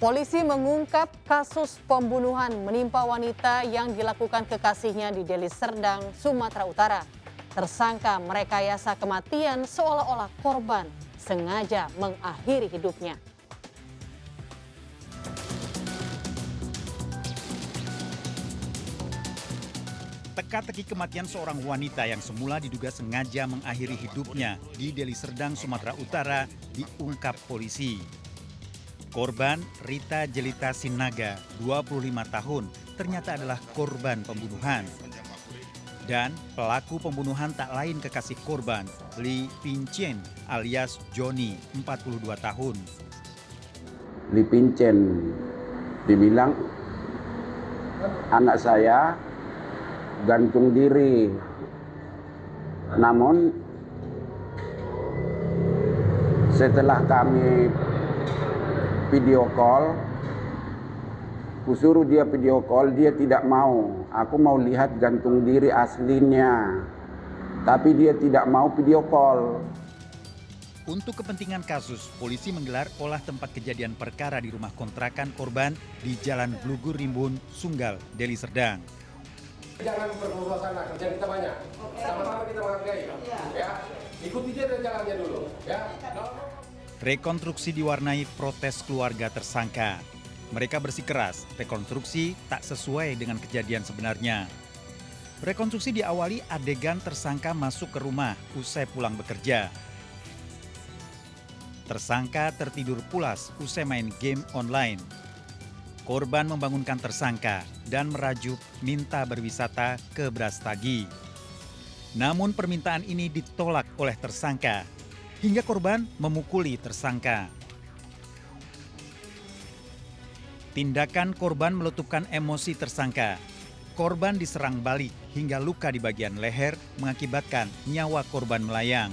Polisi mengungkap kasus pembunuhan menimpa wanita yang dilakukan kekasihnya di Deli Serdang, Sumatera Utara. Tersangka merekayasa kematian seolah-olah korban sengaja mengakhiri hidupnya. Teka-teki kematian seorang wanita yang semula diduga sengaja mengakhiri hidupnya di Deli Serdang, Sumatera Utara diungkap polisi. Korban Rita Jelita Sinaga, 25 tahun, ternyata adalah korban pembunuhan. Dan pelaku pembunuhan tak lain kekasih korban, Li Pincen alias Joni, 42 tahun. Li Pincen dibilang anak saya gantung diri. Namun setelah kami video call, kusuruh dia video call, dia tidak mau. Aku mau lihat gantung diri aslinya, tapi dia tidak mau video call. Untuk kepentingan kasus, polisi menggelar olah tempat kejadian perkara di rumah kontrakan korban di Jalan Blugur Rimbun, Sunggal, Deli Serdang. Jangan berbuat sana, kerjaan kita banyak. Sama-sama kita menghargai. Ya, ikuti dia dan jalannya dulu. Ya. Rekonstruksi diwarnai protes keluarga tersangka. Mereka bersikeras, rekonstruksi tak sesuai dengan kejadian sebenarnya. Rekonstruksi diawali adegan tersangka masuk ke rumah usai pulang bekerja. Tersangka tertidur pulas usai main game online. Korban membangunkan tersangka dan merajuk minta berwisata ke Brastagi. Namun permintaan ini ditolak oleh tersangka, hingga korban memukuli tersangka. Tindakan korban meletupkan emosi tersangka. Korban diserang balik hingga luka di bagian leher mengakibatkan nyawa korban melayang.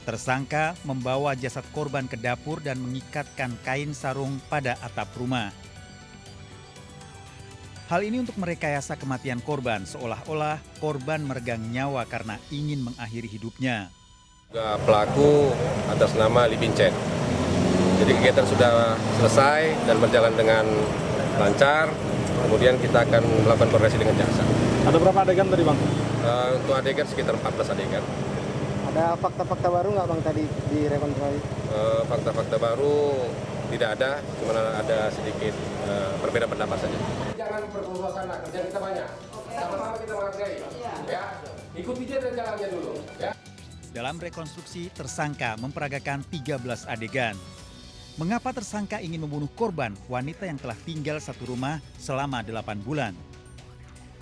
Tersangka membawa jasad korban ke dapur dan mengikatkan kain sarung pada atap rumah. Hal ini untuk merekayasa kematian korban, seolah-olah korban meregang nyawa karena ingin mengakhiri hidupnya. Pelaku atas nama Li Pincen. Jadi kegiatan sudah selesai dan berjalan dengan lancar. Kemudian kita akan melakukan koordinasi dengan jaksa. Ada berapa adegan tadi, Bang? Untuk adegan sekitar 14 adegan. Ada fakta-fakta baru nggak, Bang, tadi di rekonstruksi? Fakta-fakta baru tidak ada, cuma ada sedikit berbeda pendapat saja. Jangan berbuat sana, kerjaan kita banyak. Sama-sama kita menghargai. Ya, ikuti dia dan jalannya dulu. Ya. Dalam rekonstruksi, tersangka memperagakan 13 adegan. Mengapa tersangka ingin membunuh korban wanita yang telah tinggal satu rumah selama 8 bulan?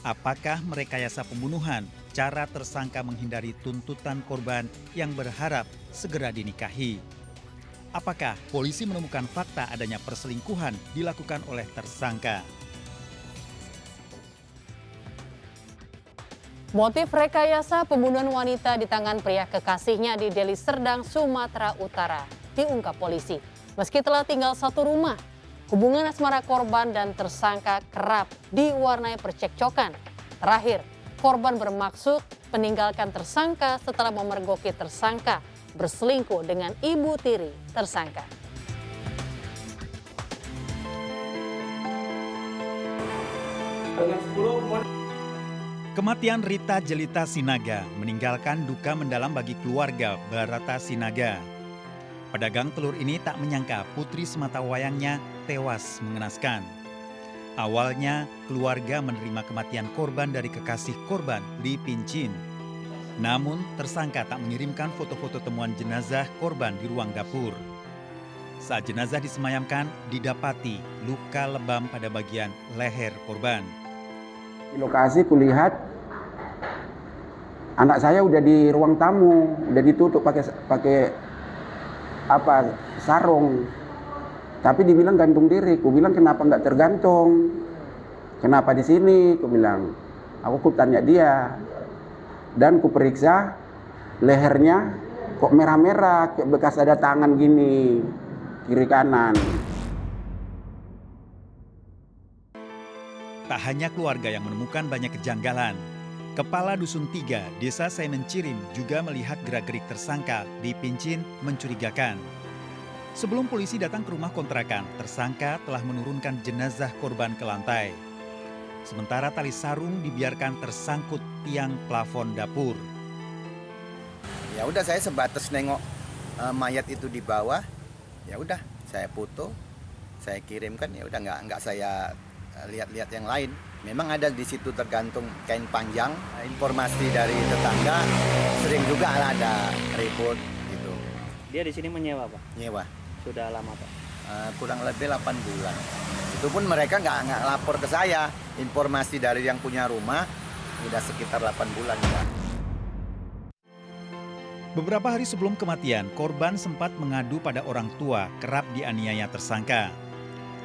Apakah merekayasa pembunuhan, cara tersangka menghindari tuntutan korban yang berharap segera dinikahi? Apakah polisi menemukan fakta adanya perselingkuhan dilakukan oleh tersangka? Motif rekayasa pembunuhan wanita di tangan pria kekasihnya di Deli Serdang, Sumatera Utara diungkap polisi. Meski telah tinggal satu rumah, hubungan asmara korban dan tersangka kerap diwarnai percekcokan. Terakhir, korban bermaksud meninggalkan tersangka setelah memergoki tersangka berselingkuh dengan ibu tiri tersangka. Kematian Rita Jelita Sinaga meninggalkan duka mendalam bagi keluarga Barata Sinaga. Pedagang telur ini tak menyangka putri sematawayangnya tewas mengenaskan. Awalnya keluarga menerima kematian korban dari kekasih korban, Li Pincen. Namun tersangka tak mengirimkan foto-foto temuan jenazah korban di ruang dapur. Saat jenazah disemayamkan, didapati luka lebam pada bagian leher korban. Di lokasi kulihat anak saya udah di ruang tamu, udah ditutup pakai sarung. Tapi dibilang gantung diri. Ku bilang kenapa nggak tergantung? Kenapa di sini? Ku bilang. Aku tanya dia. Dan ku periksa lehernya kok merah-merah, kayak bekas ada tangan gini, kiri kanan. Tak hanya keluarga yang menemukan banyak kejanggalan. Kepala Dusun 3, Desa Semencirim juga melihat gerak-gerik tersangka Li Pincen mencurigakan. Sebelum polisi datang ke rumah kontrakan, tersangka telah menurunkan jenazah korban ke lantai. Sementara tali sarung dibiarkan tersangkut tiang plafon dapur. Ya udah, saya sebatas nengok mayat itu di bawah. Ya udah, saya foto, saya kirimkan. Ya udah, nggak saya lihat-lihat yang lain. Memang ada di situ tergantung kain panjang. Informasi dari tetangga sering juga ada report gitu. Dia di sini menyewa, Pak? Nyewa. Sudah lama, Pak? Kurang lebih 8 bulan. Itu pun mereka nggak lapor ke saya. Informasi dari yang punya rumah udah sekitar 8 bulan. Pak. Beberapa hari sebelum kematian, korban sempat mengadu pada orang tua kerap dianiaya tersangka.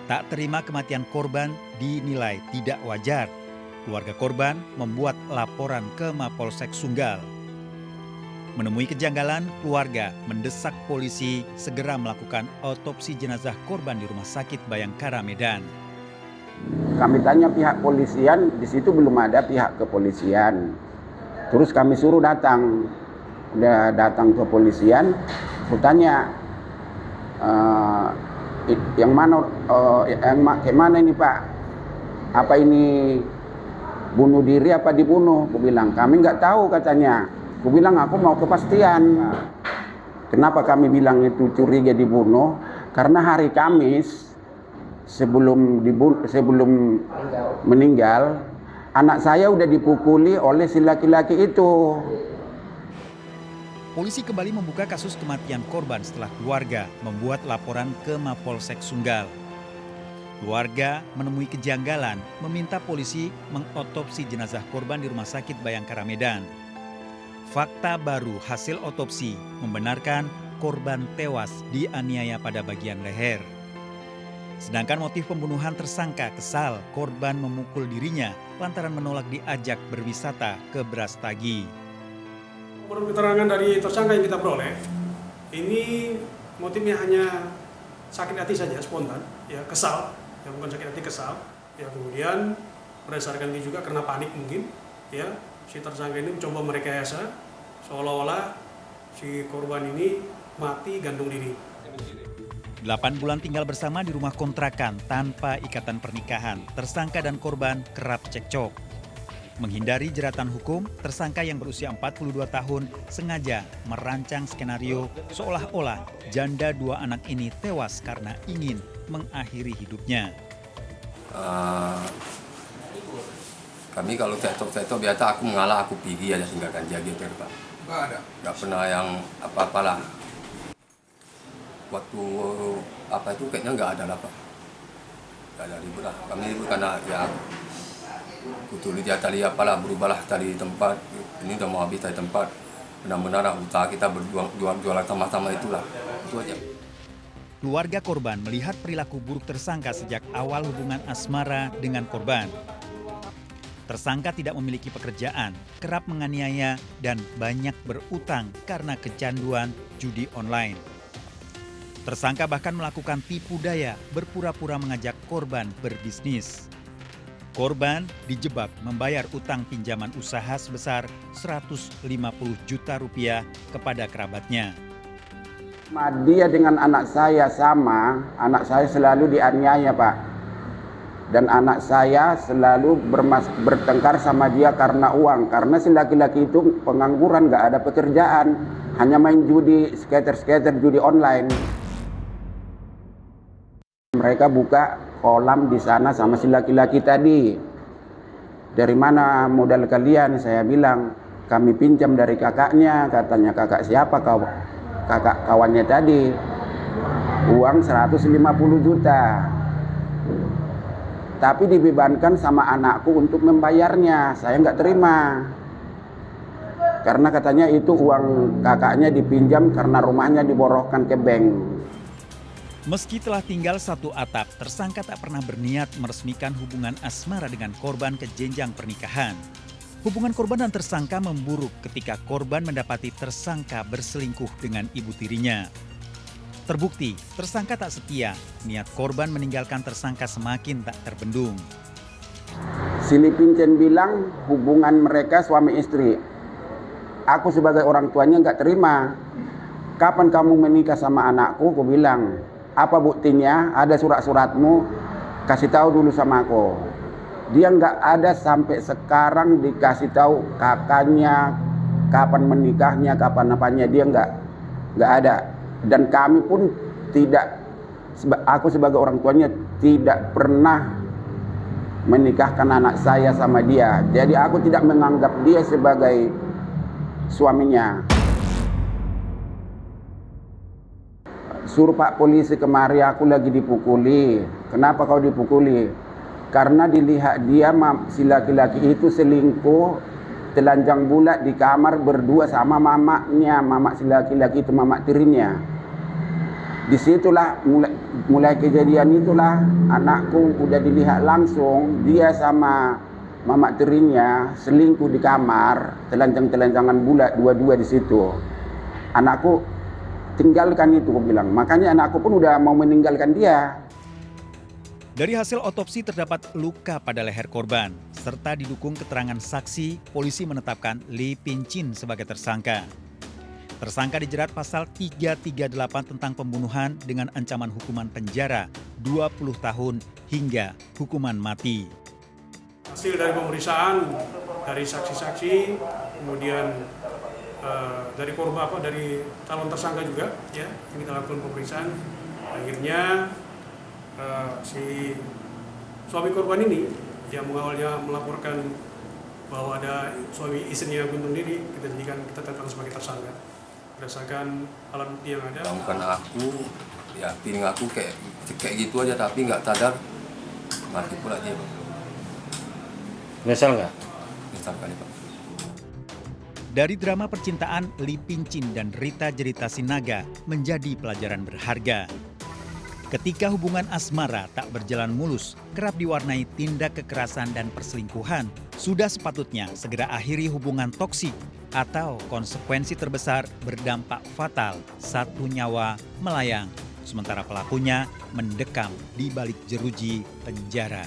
Tak terima kematian korban dinilai tidak wajar. Keluarga korban membuat laporan ke Mapolsek Sunggal. Menemui kejanggalan, keluarga mendesak polisi segera melakukan otopsi jenazah korban di Rumah Sakit Bayangkara, Medan. Kami tanya pihak polisian, di situ belum ada pihak kepolisian. Terus kami suruh datang. Udah datang ke polisian, aku tanya, yang mana, kayak mana ini Pak? Apa ini bunuh diri apa dibunuh? Aku bilang, kami nggak tahu katanya. Aku bilang, aku mau kepastian. Kenapa kami bilang itu curiga dibunuh? Karena hari Kamis sebelum meninggal, anak saya udah dipukuli oleh si laki-laki itu. Polisi kembali membuka kasus kematian korban setelah keluarga membuat laporan ke Mapolsek Sunggal. Keluarga menemui kejanggalan, meminta polisi mengotopsi jenazah korban di Rumah Sakit Bayangkara, Medan. Fakta baru hasil otopsi membenarkan korban tewas dianiaya pada bagian leher. Sedangkan motif pembunuhan tersangka kesal korban memukul dirinya lantaran menolak diajak berwisata ke Brastagi. Menurut keterangan dari tersangka yang kita peroleh, ini motifnya hanya sakit hati saja, spontan, ya kesal, ya bukan sakit hati, kesal. Ya kemudian berdasarkan ini juga karena panik mungkin, ya si tersangka ini mencoba merekayasa seolah-olah si korban ini mati gantung diri. 8 bulan tinggal bersama di rumah kontrakan tanpa ikatan pernikahan, tersangka dan korban kerap cekcok. Menghindari jeratan hukum, tersangka yang berusia 42 tahun sengaja merancang skenario seolah-olah janda 2 anak ini tewas karena ingin mengakhiri hidupnya. Kami kalau cekcok biasa aku mengalah, aku pergi aja tinggalkan dia gitu Pak. Nggak pernah yang apa-apalah. Waktu apa itu kayaknya nggak ada lah Pak. Nggak ada ribut lah. Kami ribut karena ya kutulis dia tali apalah, berubahlah tali tempat. Ini udah mau habis tali tempat. Benar-benar usaha kita berjualan sama-sama itulah. Itu aja. Keluarga korban melihat perilaku buruk tersangka sejak awal hubungan asmara dengan korban. Tersangka tidak memiliki pekerjaan, kerap menganiaya, dan banyak berutang karena kecanduan judi online. Tersangka bahkan melakukan tipu daya, berpura-pura mengajak korban berbisnis. Korban dijebak membayar utang pinjaman usaha sebesar 150 juta rupiah kepada kerabatnya. Dia dengan anak saya sama, anak saya selalu dianiaya Pak. Dan anak saya selalu bertengkar sama dia karena uang. Karena si laki-laki itu pengangguran, nggak ada pekerjaan. Hanya main judi, skater judi online. Mereka buka kolam di sana sama si laki-laki tadi. Dari mana modal kalian? Saya bilang, kami pinjam dari kakaknya. Katanya, kakak siapa? Kakak kawannya tadi. Uang 150 juta. Tapi dibebankan sama anakku untuk membayarnya. Saya nggak terima. Karena katanya itu uang kakaknya dipinjam karena rumahnya diborokkan ke bank. Meski telah tinggal satu atap, tersangka tak pernah berniat meresmikan hubungan asmara dengan korban ke jenjang pernikahan. Hubungan korban dan tersangka memburuk ketika korban mendapati tersangka berselingkuh dengan ibu tirinya. Terbukti, tersangka tak setia, niat korban meninggalkan tersangka semakin tak terbendung. Sili Pincen bilang hubungan mereka suami istri. Aku sebagai orang tuanya nggak terima. Kapan kamu menikah sama anakku? Aku bilang, apa buktinya, ada surat-suratmu, kasih tahu dulu sama aku. Dia nggak ada sampai sekarang dikasih tahu kakaknya, kapan menikahnya, kapan apanya, dia nggak ada. Dan kami pun tidak, aku sebagai orang tuanya tidak pernah menikahkan anak saya sama dia. Jadi aku tidak menganggap dia sebagai suaminya. Suruh Pak polisi kemari, aku lagi dipukuli. Kenapa kau dipukuli? Karena dilihat dia si laki-laki itu selingkuh, telanjang bulat di kamar berdua sama mamaknya, mamak si laki-laki itu, mamak tirinya. Disitulah mulai kejadian itulah anakku udah dilihat langsung dia sama mamak tirinya selingkuh di kamar, telanjang-telanjangan bulat dua-dua di situ. Anakku tinggalkan itu, aku bilang. Makanya anakku pun udah mau meninggalkan dia. Dari hasil otopsi terdapat luka pada leher korban, serta didukung keterangan saksi, polisi menetapkan Li Pincin sebagai tersangka. Tersangka dijerat pasal 338 tentang pembunuhan dengan ancaman hukuman penjara 20 tahun hingga hukuman mati. Hasil dari pemeriksaan, dari saksi-saksi, kemudian dari korban dari calon tersangka juga, ya, ini kita lakukan pemeriksaan. Akhirnya si suami korban ini yang awalnya melaporkan bahwa ada suami istrinya bunuh diri, kita tetapkan sebagai tersangka berdasarkan alat bukti yang ada. Bukan aku, ya feeling aku kayak gitu aja, tapi nggak sadar mati pula dia. Menyesal nggak? Menyesal kali, Pak. Dari drama percintaan Li Pincin dan Rita Jerita Sinaga menjadi pelajaran berharga. Ketika hubungan asmara tak berjalan mulus, kerap diwarnai tindak kekerasan dan perselingkuhan, sudah sepatutnya segera akhiri hubungan toksik atau konsekuensi terbesar berdampak fatal, satu nyawa melayang, sementara pelakunya mendekam di balik jeruji penjara.